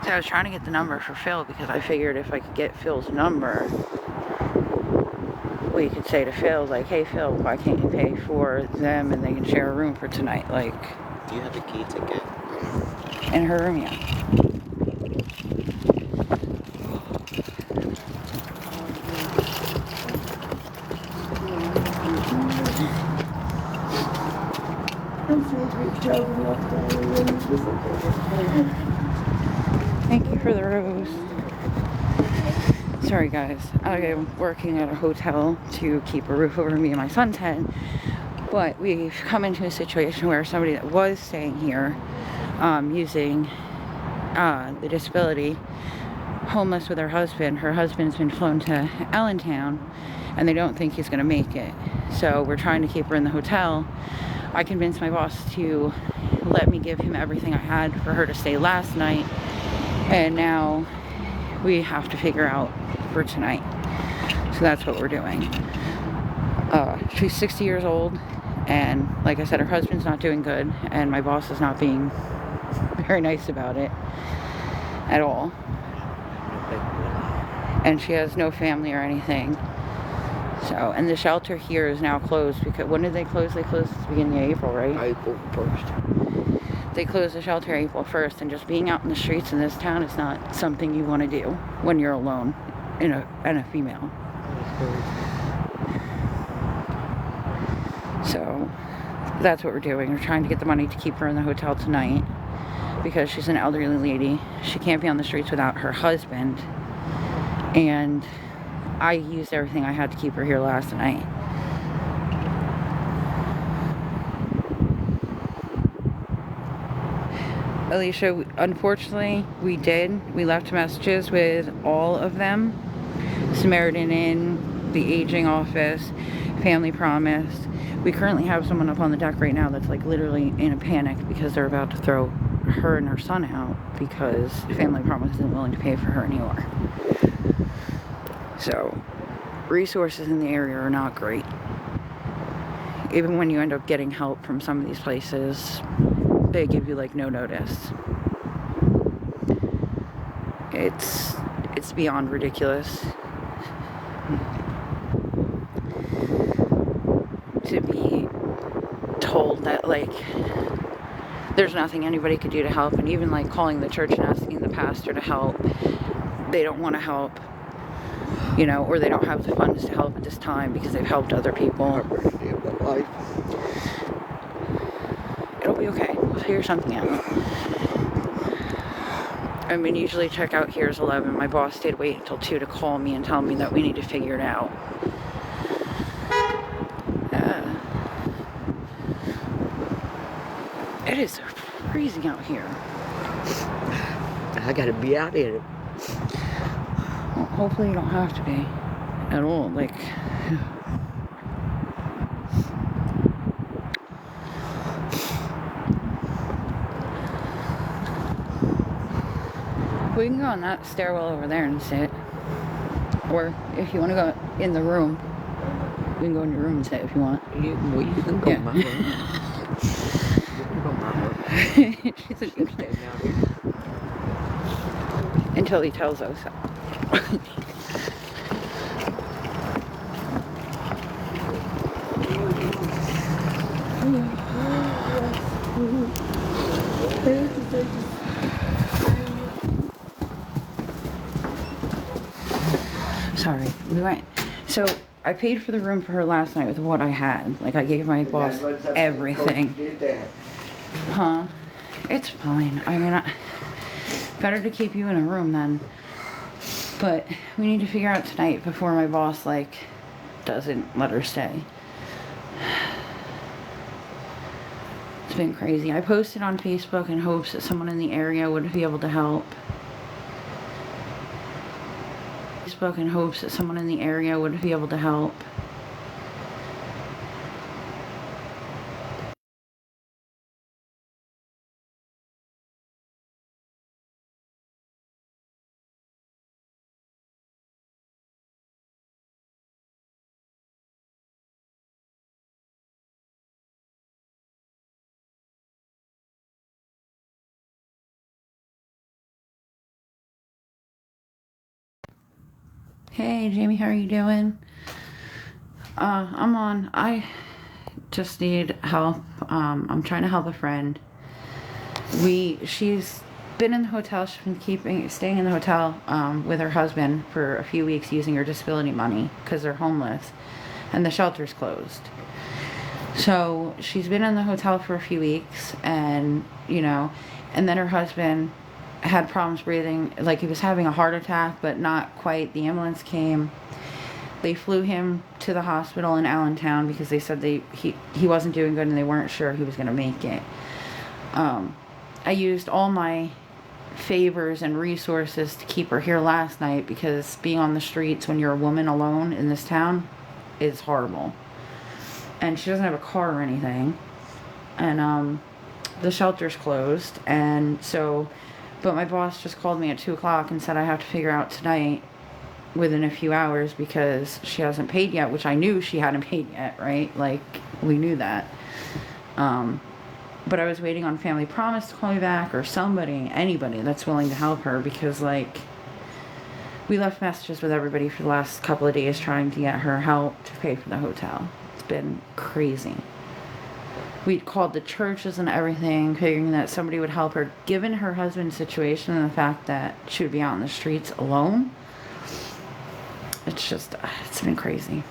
So I was trying to get the number for Phil because I figured if I could get Phil's number, we could say to Phil, like, hey Phil, why can't you pay for them and they can share a room for tonight? Like, do you have a key ticket? In her room, yeah. Thank you for the rose. Sorry guys, I am working at a hotel to keep a roof over me and my son's head, but we've come into a situation where somebody that was staying here using the disability, homeless with her husband's been flown to Allentown and they don't think he's going to make it, so we're trying to keep her in the hotel. I convinced my boss to let me give him everything I had for her to stay last night, and now we have to figure out for tonight. So that's what we're doing. She's 60 years old, and like I said, her husband's not doing good, and my boss is not being very nice about it at all. And she has no family or anything. So, and the shelter here is now closed because, when did they close? They closed at the beginning of April, right? April 1st. They closed the shelter April 1st, and just being out in the streets in this town is not something you want to do when you're alone and a female. So, that's what we're doing. We're trying to get the money to keep her in the hotel tonight because she's an elderly lady. She can't be on the streets without her husband, and I used everything I had to keep her here last night. Alicia, unfortunately, we left messages with all of them. Samaritan Inn, the aging office, Family Promise. We currently have someone up on the deck right now that's like literally in a panic because they're about to throw her and her son out because Family Promise isn't willing to pay for her anymore. So, resources in the area are not great. Even when you end up getting help from some of these places, they give you like no notice. It's beyond ridiculous to be told that like there's nothing anybody could do to help, and even like calling the church and asking the pastor to help, they don't want to help, you know, or they don't have the funds to help at this time because they've helped other people. It'll be okay. We'll figure something out. I mean, usually checkout here is 11. My boss did wait until 2 to call me and tell me that we need to figure it out. It is freezing out here. I gotta be out in it. Well, hopefully you don't have to be at all. Like, we can go on that stairwell over there and sit. Or if you want to go in the room, we can go in your room and sit if you want. You can go in my room. You can go in my room. She said you can. Until he tells us. Sorry, we went. So I paid for the room for her last night with what I had. Like, I gave my boss everything. Huh? It's fine. I mean, better to keep you in a room then. But we need to figure out tonight before my boss, like, doesn't let her stay. It's been crazy. I posted on Facebook in hopes that someone in the area would be able to help. Facebook in hopes that someone in the area would be able to help. Hey, Jamie, how are you doing? I'm on. I just need help. I'm trying to help a friend. She's been in the hotel. She's been staying in the hotel with her husband for a few weeks using her disability money because they're homeless and the shelter's closed. So she's been in the hotel for a few weeks and then her husband had problems breathing, like he was having a heart attack, but not quite. The ambulance came. They flew him to the hospital in Allentown because they said he wasn't doing good and they weren't sure he was going to make it. I used all my favors and resources to keep her here last night because being on the streets when you're a woman alone in this town is horrible. And she doesn't have a car or anything. And the shelter's closed. And so, but my boss just called me at 2 o'clock and said I have to figure out tonight within a few hours because she hasn't paid yet, which I knew she hadn't paid yet, right? Like, we knew that. But I was waiting on Family Promise to call me back or anybody that's willing to help her because, like, we left messages with everybody for the last couple of days trying to get her help to pay for the hotel. It's been crazy. We called the churches and everything, figuring that somebody would help her, given her husband's situation and the fact that she would be out in the streets alone. It's been crazy.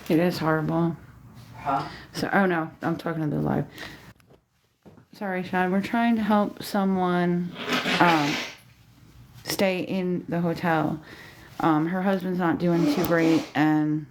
It is horrible. Huh? So, oh no, I'm talking to the live. Sorry, Sean. We're trying to help someone stay in the hotel. Her husband's not doing too great, and